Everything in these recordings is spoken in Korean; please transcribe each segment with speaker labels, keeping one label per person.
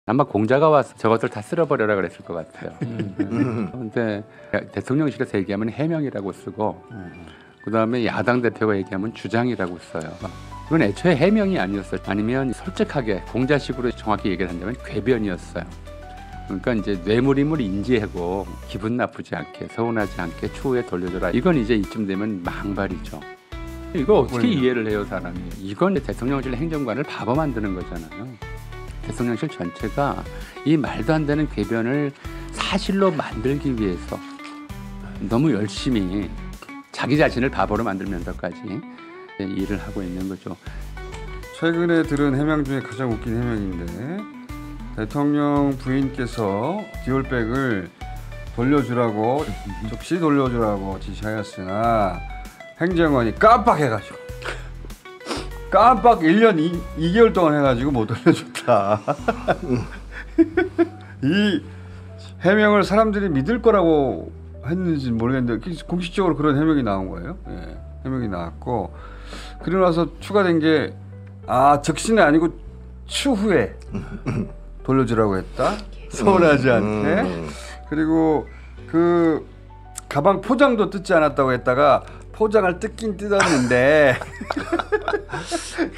Speaker 1: 아마 공자가 와서 저것들 다 쓸어버려라 그랬을 것 같아요. 근데 대통령실에서 얘기하면 해명이라고 쓰고 그다음에 야당 대표가 얘기하면 주장이라고 써요. 이건 애초에 해명이 아니었어요. 아니면 솔직하게 공자식으로 정확히 얘기를 한다면 궤변이었어요. 그러니까 이제 뇌물임을 인지하고 기분 나쁘지 않게 서운하지 않게 추후에 돌려줘라. 이건 이제 이쯤 되면 망발이죠. 이거 어떻게 이해를 해요 사람이. 이건 대통령실 행정관을 바보 만드는 거잖아요. 대통령실 전체가 이 말도 안 되는 궤변을 사실로 만들기 위해서 너무 열심히 자기 자신을 바보로 만들면서까지 일을 하고 있는 거죠.
Speaker 2: 최근에 들은 해명 중에 가장 웃긴 해명인데 대통령 부인께서 디올백을 돌려주라고 즉시 돌려주라고 지시하였으나 행정관이 깜빡해가지고 깜빡 1년 2개월 동안 해가지고 못 돌려줬다. 이 해명을 사람들이 믿을 거라고 했는지는 모르겠는데 공식적으로 그런 해명이 나온 거예요. 예, 해명이 나왔고 그리고 나서 추가된 게 즉시는 아니고 추후에 돌려주라고 했다. 서운하지 않게. 그리고 그 가방 포장도 뜯지 않았다고 했다가 포장을 뜯긴 뜯었는데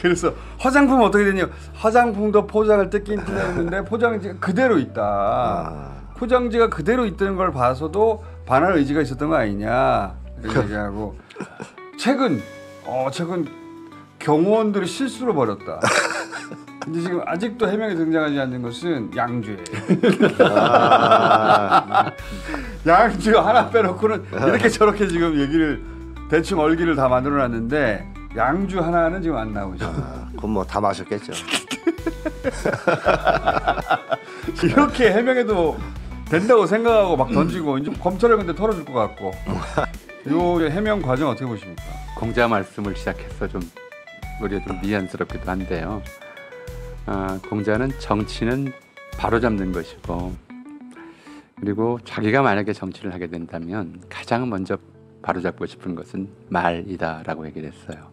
Speaker 2: 그래서 화장품 어떻게 되냐? 화장품도 포장을 뜯긴 뜯었는데 포장지가 그대로 있다. 포장지가 그대로 있다는 걸 봐서도 반할 의지가 있었던 거 아니냐 이런 얘기하고 최근 경호원들이 실수로 버렸다. 근데 지금 아직도 해명이 등장하지 않는 것은 양주예요. 양주 하나 빼놓고는 이렇게 저렇게 지금 얘기를 대충 얼기를 다 만들어놨는데 양주 하나는 지금 안 나오죠.
Speaker 3: 그건 뭐 다 마셨겠죠.
Speaker 2: 이렇게 해명해도 된다고 생각하고 막 던지고 이제 검찰에 근데 털어줄 것 같고. 요 해명 과정 어떻게 보십니까?
Speaker 1: 공자 말씀을 시작해서 좀 우리가 좀 미안스럽기도 한데요. 공자는 정치는 바로잡는 것이고 그리고 자기가 만약에 정치를 하게 된다면 가장 먼저 바로잡고 싶은 것은 말이다라고 얘기를 했어요.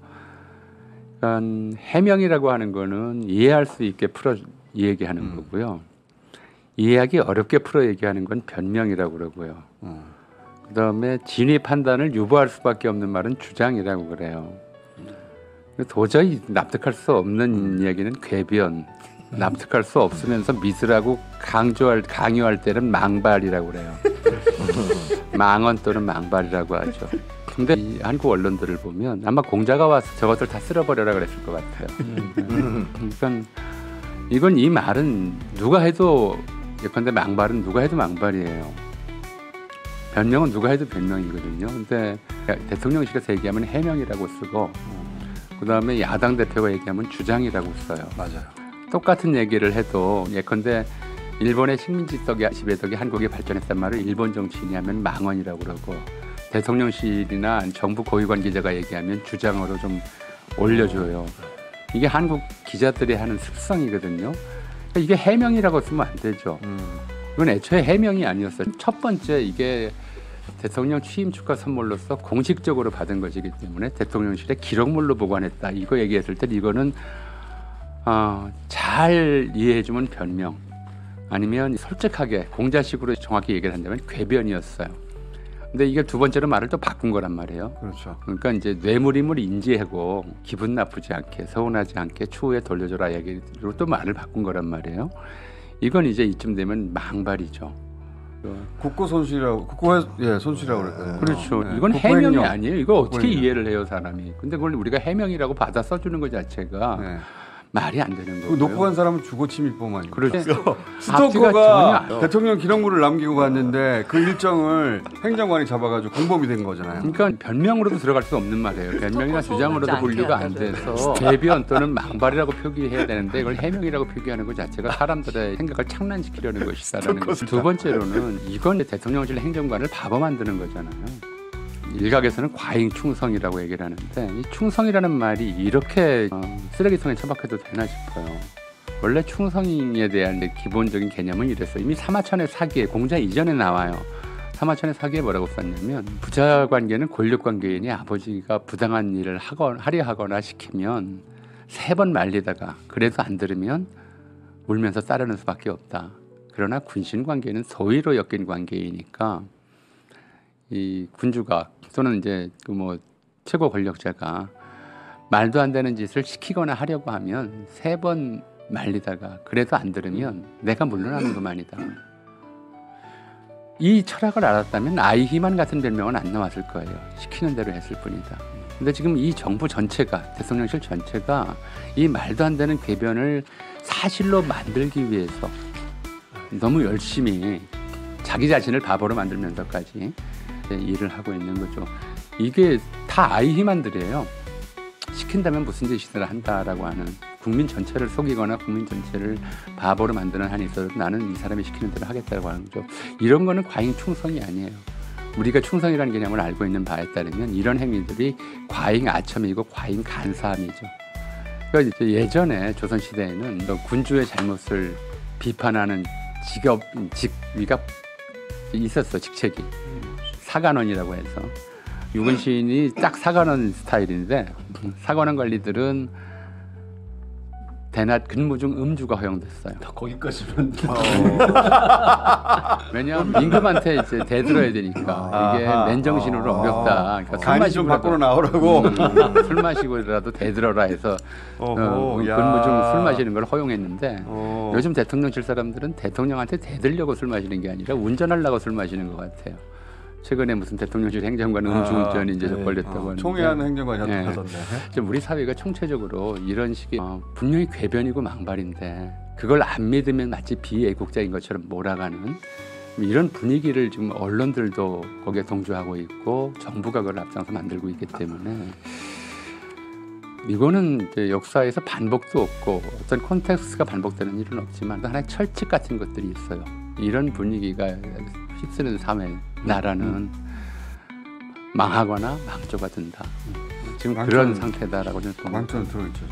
Speaker 1: 그러니까 해명이라고 하는 거는 이해할 수 있게 풀어 얘기하는 거고요. 이해하기 어렵게 풀어 얘기하는 건 변명이라고 그러고요. 그다음에 진위 판단을 유보할 수밖에 없는 말은 주장이라고 그래요. 도저히 납득할 수 없는 이야기는 궤변, 납득할 수 없으면서 믿으라고 강요할 때는 망발이라고 그래요. 망언 또는 망발이라고 하죠. 근데 이 한국 언론들을 보면 아마 공자가 와서 저것들 다 쓸어버려라 그랬을 것 같아요. 그러니까 이건 이 말은 누가 해도 예컨대 망발은 누가 해도 망발이에요. 변명은 누가 해도 변명이거든요. 근데 대통령실에서 얘기하면 해명이라고 쓰고 그다음에 야당 대표가 얘기하면 주장이라고 써요.
Speaker 2: 맞아요.
Speaker 1: 똑같은 얘기를 해도 예컨대 일본의 식민지 떡이 지배덕이 한국에 발전했단 말을 일본 정치인이 하면 망언이라고 그러고 대통령실이나 정부 고위 관계자가 얘기하면 주장으로 좀 올려줘요. 이게 한국 기자들이 하는 습성이거든요. 그러니까 이게 해명이라고 쓰면 안 되죠. 이건 애초에 해명이 아니었어요. 첫 번째 이게 대통령 취임 축하 선물로서 공식적으로 받은 것이기 때문에 대통령실에 기록물로 보관했다. 이거 얘기했을 때 이거는 잘 이해해주면 변명 아니면 솔직하게 공자식으로 정확히 얘기를 한다면 궤변이었어요. 근데 이게 두 번째로 말을 또 바꾼 거란 말이에요.
Speaker 2: 그렇죠.
Speaker 1: 그러니까 이제 뇌물임을 인지하고 기분 나쁘지 않게 서운하지 않게 추후에 돌려줘라 얘기로 또 말을 바꾼 거란 말이에요. 이건 이제 이쯤 되면 망발이죠.
Speaker 2: 국고 손실이라고 손실이라고 그랬거든요.
Speaker 1: 그렇죠. 이건 해명이 아니에요. 이거 어떻게 이해를 해요 사람이. 근데 그걸 우리가 해명이라고 받아 써주는 것 자체가 말이 안 되는 거고요.
Speaker 2: 놓고 간 사람은 주고 침입범 아니에요.
Speaker 1: 그렇죠.
Speaker 2: 스토커가 대통령 기록물을 남기고 갔는데 그 일정을 행정관이 잡아가지고 공범이 된 거잖아요.
Speaker 1: 그러니까 변명으로도 들어갈 수 없는 말이에요. 변명이나 주장으로도 분류가 안 돼서 궤변 또는 망발이라고 표기해야 되는데 이걸 해명이라고 표기하는 것 자체가 사람들의 생각을 착란시키려는 것이다라는 거죠. 두 번째로는 이건 대통령실 행정관을 바보 만드는 거잖아요. 일각에서는 과잉 충성이라고 얘기를 하는데 이 충성이라는 말이 이렇게 쓰레기통에 처박혀도 되나 싶어요. 원래 충성에 대한 기본적인 개념은 이랬어요. 이미 사마천의 사기에 공자 이전에 나와요. 사마천의 사기에 뭐라고 썼냐면 부자 관계는 권력 관계이니 아버지가 부당한 일을 하려 하거나 시키면 3번 말리다가 그래도 안 들으면 울면서 따르는 수밖에 없다. 그러나 군신 관계는 소위로 엮인 관계이니까 이 군주가 또는 이제 그 뭐 최고 권력자가 말도 안 되는 짓을 시키거나 하려고 하면 3번 말리다가 그래도 안 들으면 내가 물러나는 것만이다. 이 철학을 알았다면 아이히만 같은 별명은 안 나왔을 거예요. 시키는 대로 했을 뿐이다. 근데 지금 이 정부 전체가, 대통령실 전체가 이 말도 안 되는 궤변을 사실로 만들기 위해서 너무 열심히 자기 자신을 바보로 만들면서까지 일을 하고 있는 거죠. 이게 다 아이히만들이에요. 시킨다면 무슨 짓이든 한다라고 하는, 국민 전체를 속이거나 국민 전체를 바보로 만드는 한이 있어도 나는 이 사람이 시키는 대로 하겠다고 하는 거죠. 이런 거는 과잉 충성이 아니에요. 우리가 충성이라는 개념을 알고 있는 바에 따르면 이런 행위들이 과잉 아첨이고 과잉 간사함이죠. 그러니까 이제 예전에 조선시대에는 군주의 잘못을 비판하는 직위가 있었어. 직책이 사관원이라고 해서 유근 시인이 딱 사관원 스타일인데, 사관원 관리들은 대낮 근무 중 음주가 허용됐어요.
Speaker 3: 거기까지는
Speaker 1: 왜냐하면 임금한테 이제 대들어야 되니까 이게 맨정신으로 어렵다. 그러니까
Speaker 2: 간이 좀 밖으로 나오라고.
Speaker 1: 술 마시고라도 대들어라 해서 근무 중 술 마시는 걸 허용했는데 요즘 대통령실 사람들은 대통령한테 대들려고 술 마시는 게 아니라 운전하려고 술 마시는 것 같아요. 최근에 무슨 대통령실 행정관 음주운전이 이제 걸렸다고 하는데
Speaker 2: 총회하는 행정관이
Speaker 1: 네.
Speaker 2: 하던데.
Speaker 1: 우리 사회가 총체적으로 이런 식의 분명히 궤변이고 망발인데 그걸 안 믿으면 마치 비애국자인 것처럼 몰아가는 이런 분위기를 지금 언론들도 거기에 동조하고 있고 정부가 그걸 앞장서 만들고 있기 때문에 이거는 이제 역사에서 반복도 없고 어떤 콘텍스트가 반복되는 일은 없지만 하나의 철칙 같은 것들이 있어요. 이런 분위기가 휩쓰는 사회, 나라는 망하거나 망조가 된다. 지금 그런 상태다라고 저는 봅니다.
Speaker 2: 망조는 들어있죠.